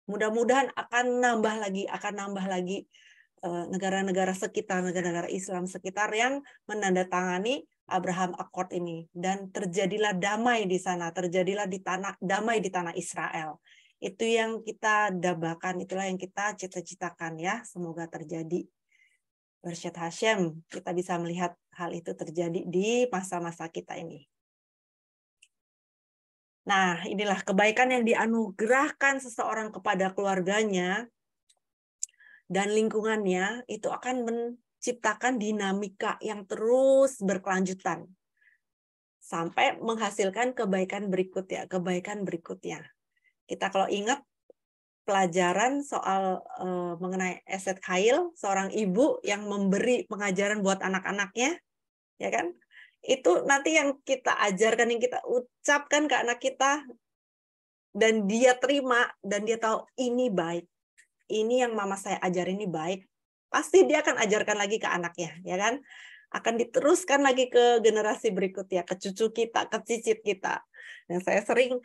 mudah-mudahan akan nambah lagi negara-negara sekitar, negara-negara Islam sekitar yang menandatangani Abraham Accord ini, dan terjadilah damai di sana, terjadilah damai di tanah Israel. Itu yang kita dambakan, itulah yang kita cita-citakan ya, semoga terjadi. Bersyat Hashem, kita bisa melihat hal itu terjadi di masa-masa kita ini. Nah, inilah kebaikan yang dianugerahkan seseorang kepada keluarganya dan lingkungannya, itu akan menciptakan dinamika yang terus berkelanjutan sampai menghasilkan kebaikan berikutnya. Kita kalau ingat pelajaran soal mengenai Eseth Khail, seorang ibu yang memberi pengajaran buat anak-anaknya, ya kan? Itu nanti yang kita ajarkan, yang kita ucapkan ke anak kita, dan dia terima, dan dia tahu ini baik. Ini yang mama saya ajarin ini baik. Pasti dia akan ajarkan lagi ke anaknya, ya kan? Akan diteruskan lagi ke generasi berikutnya, ke cucu kita, ke cicit kita. Dan saya sering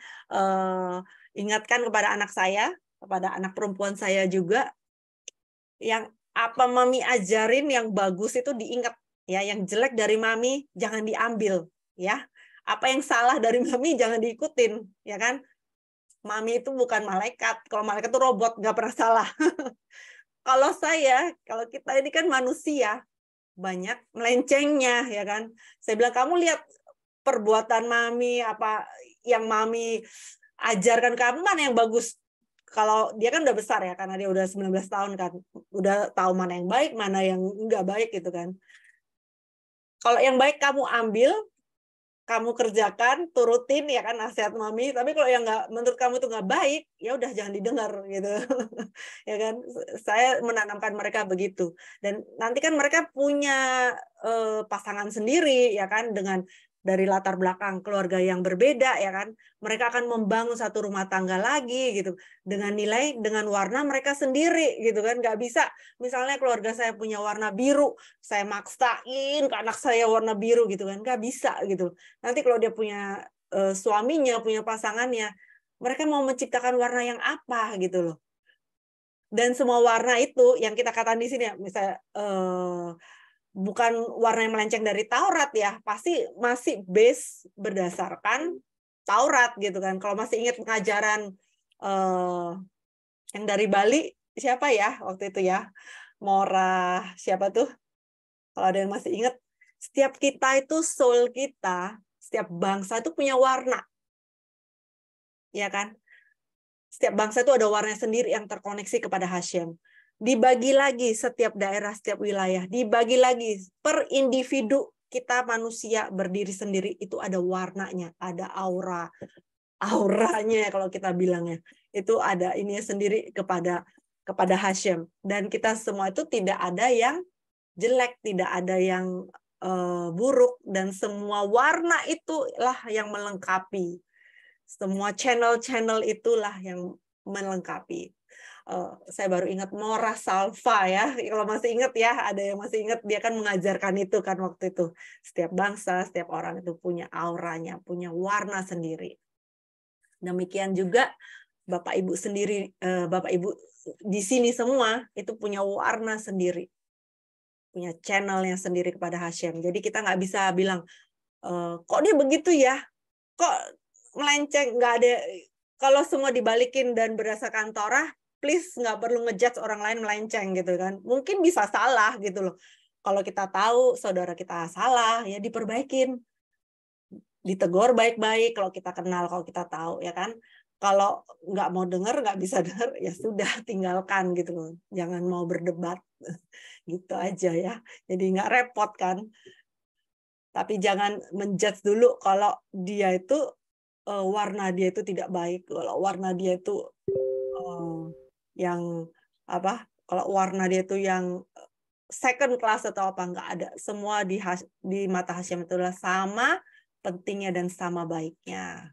ingatkan kepada anak saya, kepada anak perempuan saya juga, yang apa mami ajarin yang bagus itu diingat, ya. Yang jelek dari mami jangan diambil, ya. Apa yang salah dari mami jangan diikutin, ya kan? Mami itu bukan malaikat. Kalau malaikat itu robot, nggak pernah salah. Kalau kita ini kan manusia, banyak melencengnya, ya kan? Saya bilang, kamu lihat perbuatan mami, apa yang mami ajarkan kamu, mana yang bagus? Kalau dia kan udah besar ya, karena dia udah 19 tahun kan, udah tahu mana yang baik, mana yang nggak baik gitu kan. Kalau yang baik kamu ambil, kamu kerjakan, turutin ya kan nasihat mami. Tapi kalau yang nggak, menurut kamu itu nggak baik, ya udah jangan didengar gitu, ya kan. Saya menanamkan mereka begitu. Dan nanti kan mereka punya pasangan sendiri, ya kan, dengan dari latar belakang keluarga yang berbeda, ya kan. Mereka akan membangun satu rumah tangga lagi gitu, dengan nilai, dengan warna mereka sendiri gitu kan. Nggak bisa, misalnya keluarga saya punya warna biru, saya maksain ke anak saya warna biru gitu kan, nggak bisa gitu. Nanti kalau dia punya suaminya, punya pasangannya, mereka mau menciptakan warna yang apa gitu loh. Dan semua warna itu yang kita katakan di sini, misalnya bukan warna yang melenceng dari Taurat ya, pasti masih base berdasarkan Taurat gitu kan. Kalau masih ingat pengajaran yang dari Bali, siapa ya waktu itu ya? Morah, siapa tuh? Kalau ada yang masih ingat, setiap kita itu, soul kita, setiap bangsa itu punya warna. Ya kan? Setiap bangsa itu ada warna sendiri yang terkoneksi kepada Hashem. Dibagi lagi setiap daerah, setiap wilayah. Dibagi lagi per individu kita manusia berdiri sendiri itu ada warnanya, ada aura. Auranya kalau kita bilangnya. Itu ada ininya sendiri kepada Hashem. Dan kita semua itu tidak ada yang jelek, tidak ada yang buruk, dan semua warna itulah yang melengkapi. Semua channel-channel itulah yang melengkapi. Saya baru ingat Morah Salva ya, kalau masih ingat ya, ada yang masih ingat, dia kan mengajarkan itu kan waktu itu. Setiap bangsa, setiap orang itu punya auranya, punya warna sendiri. Demikian juga Bapak Ibu sendiri, Bapak Ibu di sini semua itu punya warna sendiri, punya channelnya sendiri kepada Hashem. Jadi kita nggak bisa bilang, kok dia begitu ya, kok melenceng, nggak ada. Kalau semua dibalikin dan berdasarkan Torah, please nggak perlu ngejudge orang lain melenceng gitu kan. Mungkin bisa salah gitu loh. Kalau kita tahu saudara kita salah, ya diperbaikin, ditegur baik-baik. Kalau kita kenal, kalau kita tahu, ya kan. Kalau nggak mau dengar, nggak bisa dengar, ya sudah, tinggalkan gitu loh. Jangan mau berdebat, gitu aja ya. Jadi nggak repot kan. Tapi jangan menjudge dulu kalau dia itu warna dia itu tidak baik, kalau warna dia itu yang apa, kalau warna dia itu yang second class atau apa, nggak ada. Semua di mata Hashem itulah sama pentingnya dan sama baiknya.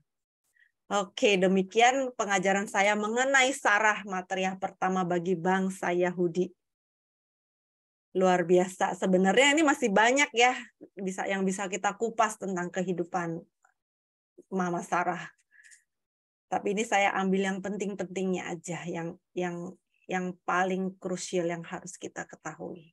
Oke, demikian pengajaran saya mengenai Sarah, material pertama bagi bangsa Yahudi. Luar biasa. Sebenarnya ini masih banyak ya yang bisa kita kupas tentang kehidupan Mama Sarah. Tapi ini saya ambil yang penting-pentingnya aja, yang paling krusial yang harus kita ketahui.